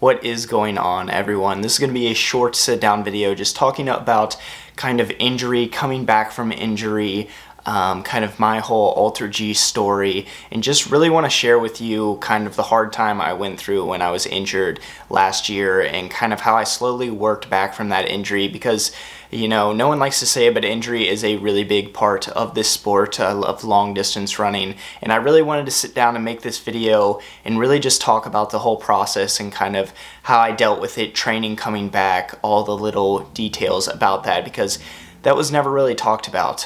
What is going on, everyone? This is going to be a short sit-down video just talking about kind of injury, coming back from injury, kind of my whole AlterG story, and just really want to share with you kind of the hard time I went through when I was injured last year and kind of how I slowly worked back from that injury because, you know, no one likes to say it, but injury is a really big part of this sport of long distance running. And I really wanted to sit down and make this video and really just talk about the whole process and kind of how I dealt with it, training, coming back, all the little details about that, because that was never really talked about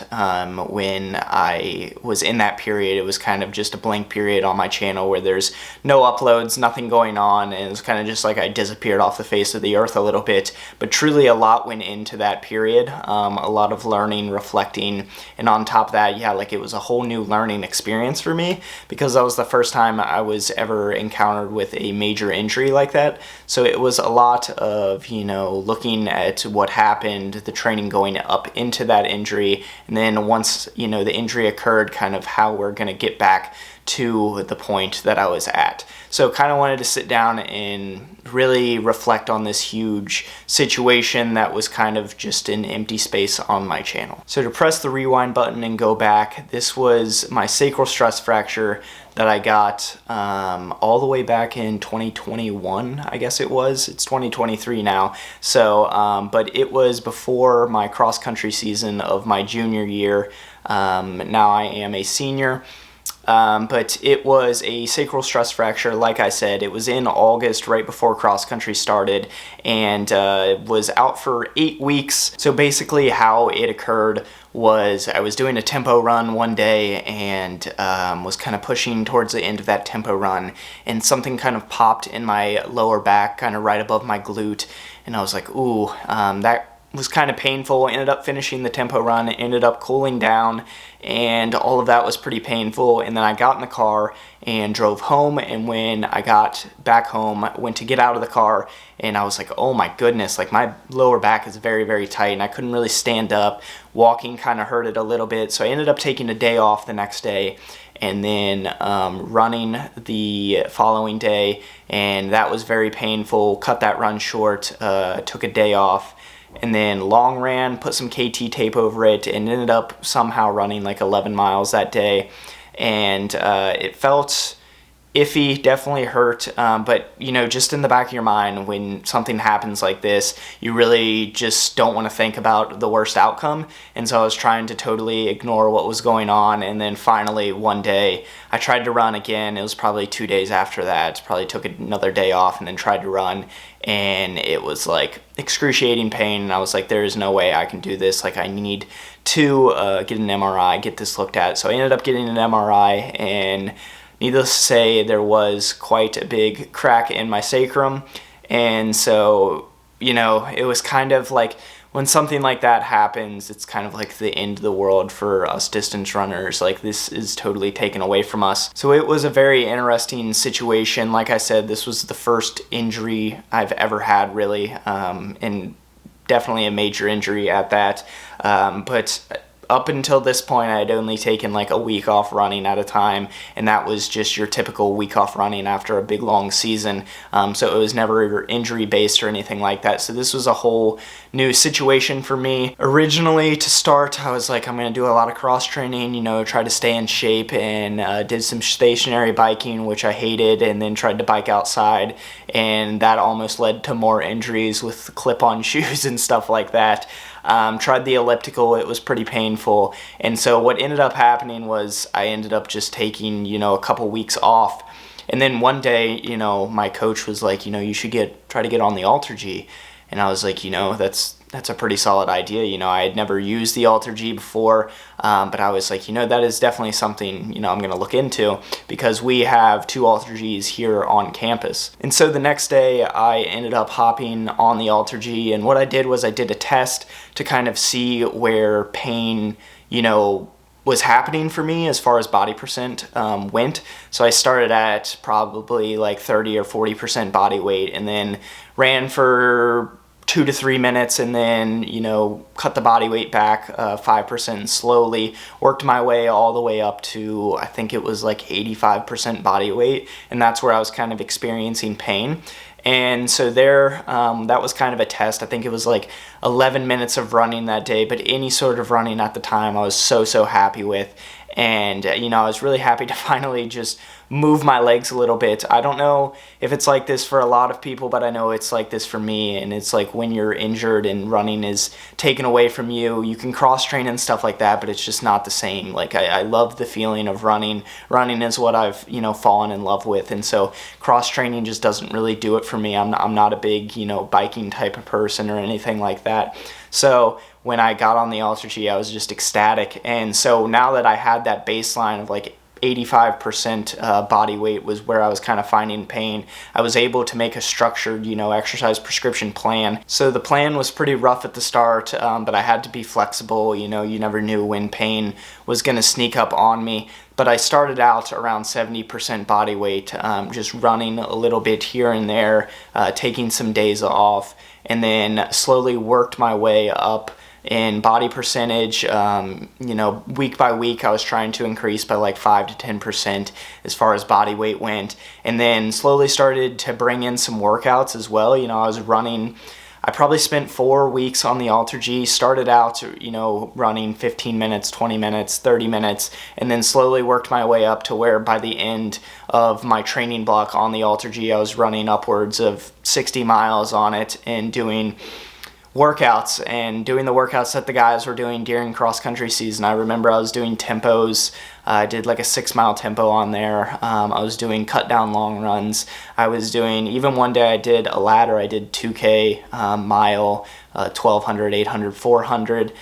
when I was in that period. It was kind of just a blank period on my channel where there's no uploads, nothing going on, and it was kind of just like I disappeared off the face of the earth a little bit. But truly a lot went into that period, a lot of learning, reflecting, and on top of that, yeah, like it was a whole new learning experience for me because that was the first time I was ever encountered with a major injury like that. So it was a lot of, you know, looking at what happened, the training going up into that injury, and then once, you know, the injury occurred, kind of how we're going to get back to the point that I was at. So kind of wanted to sit down and really reflect on this huge situation that was kind of just an empty space on my channel. So to press the rewind button and go back, this was my sacral stress fracture that I got all the way back in 2021, I guess it was. It's 2023 now. So, but it was before my cross-country season of my junior year. Now I am a senior. But it was a sacral stress fracture. Like I said, it was in August, right before cross country started, and was out for 8 weeks. So basically how it occurred was I was doing a tempo run one day and was kind of pushing towards the end of that tempo run, and something kind of popped in my lower back, kind of right above my glute, and I was like, ooh, that was kind of painful. Ended up finishing the tempo run, ended up cooling down, and all of that was pretty painful. And then I got in the car and drove home, and when I got back home, I went to get out of the car, and I was like, oh my goodness, like my lower back is very, very tight, and I couldn't really stand up. Walking kind of hurt it a little bit, so I ended up taking a day off the next day, and then running the following day, and that was very painful. Cut that run short, took a day off, and then long ran, put some KT tape over it, and ended up somehow running like 11 miles that day. And it felt iffy, definitely hurt, but you know, just in the back of your mind, when something happens like this, you really just don't want to think about the worst outcome. And so I was trying to totally ignore what was going on, and then finally one day I tried to run again. It was probably 2 days after that. Probably took another day off and then tried to run, and it was like excruciating pain, and I was like, there is no way I can do this. Like, I need to get an MRI, get this looked at. So I ended up getting an MRI, and needless to say, there was quite a big crack in my sacrum. And so, you know, it was kind of like when something like that happens, it's kind of like the end of the world for us distance runners. Like, this is totally taken away from us. So it was a very interesting situation. Like I said, this was the first injury I've ever had, really, and definitely a major injury at that. But up until this point, I had only taken like a week off running at a time, and that was just your typical week off running after a big long season. So it was never injury based or anything like that. So this was a whole new situation for me. Originally, to start, I was like, I'm going to do a lot of cross training, you know, try to stay in shape, and did some stationary biking, which I hated, and then tried to bike outside, and that almost led to more injuries with clip-on shoes and stuff like that. Tried the elliptical, it was pretty painful, and so what ended up happening was I ended up just taking, you know, a couple weeks off, and then one day, you know, my coach was like, you know, you should try to get on the AlterG, and I was like, you know, that's a pretty solid idea. You know, I had never used the AlterG before, but I was like, you know, that is definitely something, you know, I'm going to look into, because we have 2 AlterGs here on campus. And so the next day I ended up hopping on the AlterG, and what I did was I did a test to kind of see where pain, you know, was happening for me as far as body percent went. So I started at probably like 30 or 40% body weight, and then ran for 2 to 3 minutes, and then, you know, cut the body weight back 5% slowly, worked my way all the way up to, I think it was like 85% body weight, and that's where I was kind of experiencing pain. And so there, that was kind of a test. I think it was like 11 minutes of running that day, but any sort of running at the time I was so happy with. And you know, I was really happy to finally just move my legs a little bit. I don't know if it's like this for a lot of people, but I know it's like this for me. And it's like when you're injured and running is taken away from you, you can cross train and stuff like that, but it's just not the same. Like I love the feeling of running. Running is what I've, you know, fallen in love with, and so cross training just doesn't really do it for me. I'm not a big, you know, biking type of person or anything like that. So when I got on the AlterG, I was just ecstatic. And so now that I had that baseline of like 85% body weight was where I was kind of finding pain, I was able to make a structured, you know, exercise prescription plan. So the plan was pretty rough at the start, but I had to be flexible. You know, you never knew when pain was going to sneak up on me. But I started out around 70% body weight, just running a little bit here and there, taking some days off, and then slowly worked my way up in body percentage. You know, week by week I was trying to increase by like 5 to 10% as far as body weight went, and then slowly started to bring in some workouts as well. You know, I was running, I probably spent 4 weeks on the AlterG, started out, you know, running 15 minutes, 20 minutes, 30 minutes, and then slowly worked my way up to where by the end of my training block on the AlterG, I was running upwards of 60 miles on it and doing workouts and doing the workouts that the guys were doing during cross-country season. I remember I was doing tempos. I did like a 6-mile tempo on there. I was doing cut down long runs. I was doing, even one day I did a ladder. I did 2K mile, 1200, 800, 400.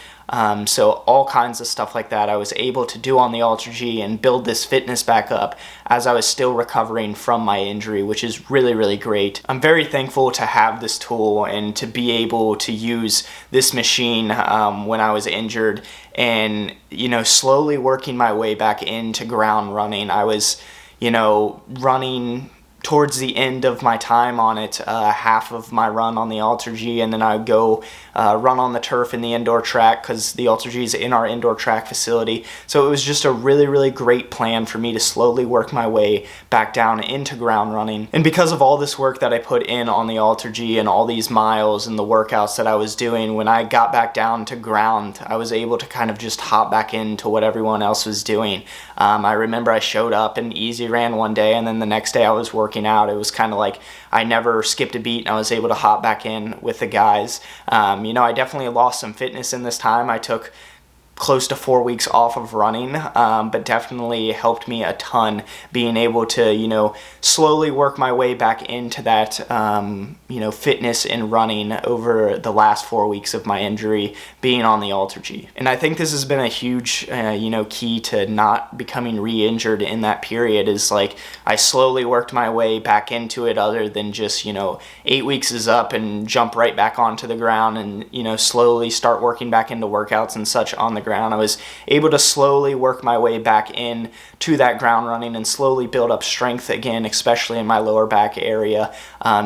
So all kinds of stuff like that I was able to do on the AlterG and build this fitness back up as I was still recovering from my injury, which is really great. I'm very thankful to have this tool and to be able to use this machine when I was injured, and, you know, slowly working my way back into ground running. I was, you know, running towards the end of my time on it, half of my run on the AlterG, and then I would go run on the turf in the indoor track, because the AlterG is in our indoor track facility. So it was just a really great plan for me to slowly work my way back down into ground running. And because of all this work that I put in on the AlterG and all these miles and the workouts that I was doing, when I got back down to ground, I was able to kind of just hop back into what everyone else was doing. I remember I showed up and easy ran one day, and then the next day I was working out. It was kind of like I never skipped a beat, and I was able to hop back in with the guys. You know, I definitely lost some fitness in this time. I took close to 4 weeks off of running, but definitely helped me a ton being able to, you know, slowly work my way back into that, you know, fitness and running over the last 4 weeks of my injury being on the AlterG. And I think this has been a huge, you know, key to not becoming re-injured in that period, is like I slowly worked my way back into it, other than just, you know, 8 weeks is up and jump right back onto the ground and, you know, slowly start working back into workouts and such on the ground. I was able to slowly work my way back in to that ground running and slowly build up strength again, especially in my lower back area,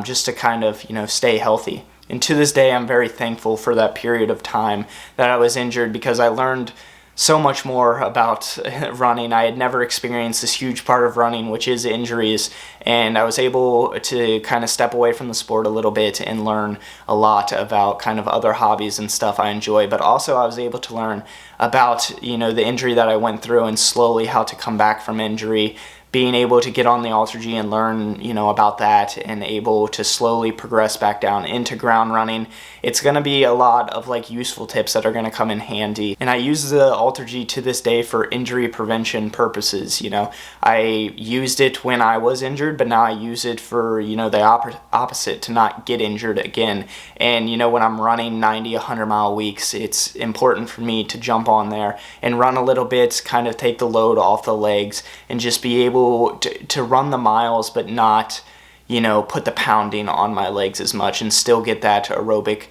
just to kind of, you know, stay healthy. And to this day, I'm very thankful for that period of time that I was injured, because I learned so much more about running. I had never experienced this huge part of running, which is injuries, and I was able to kind of step away from the sport a little bit and learn a lot about kind of other hobbies and stuff I enjoy, but also I was able to learn about, you know, the injury that I went through and slowly how to come back from injury, being able to get on the AlterG and learn, you know, about that, and able to slowly progress back down into ground running. It's going to be a lot of like useful tips that are going to come in handy. And I use the AlterG to this day for injury prevention purposes. You know, I used it when I was injured, but now I use it for, you know, the opposite, to not get injured again. And, you know, when I'm running 90, 100-mile weeks, it's important for me to jump on there and run a little bit, kind of take the load off the legs, and just be able to run the miles, but not, you know, put the pounding on my legs as much, and still get that aerobic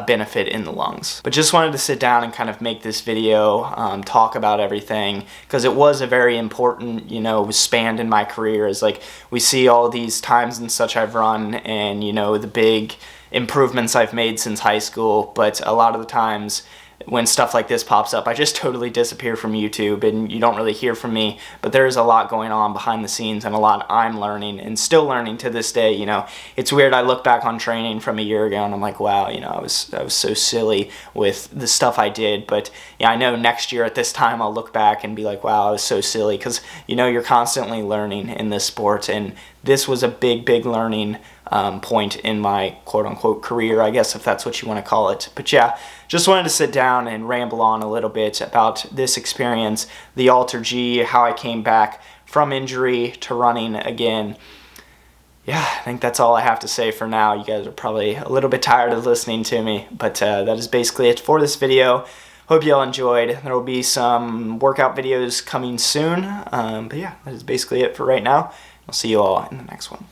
benefit in the lungs. But just wanted to sit down and kind of make this video, talk about everything, because it was a very important, you know, span in my career. Is like, we see all these times and such I've run, and, you know, the big improvements I've made since high school, but a lot of the times when stuff like this pops up, I just totally disappear from YouTube and you don't really hear from me. But there is a lot going on behind the scenes and a lot I'm learning and still learning to this day. You know, it's weird. I look back on training from a year ago and I'm like, wow, you know, I was so silly with the stuff I did. But yeah, I know next year at this time I'll look back and be like, wow, I was so silly, because you know, you're constantly learning in this sport, and this was a big learning point in my quote-unquote career, I guess, if that's what you want to call it. But yeah, just wanted to sit down and ramble on a little bit about this experience, the AlterG, how I came back from injury to running again. Yeah, I think that's all I have to say for now. You guys are probably a little bit tired of listening to me, but that is basically it for this video. Hope you all enjoyed. There will be some workout videos coming soon, but yeah, that is basically it for right now. I'll see you all in the next one.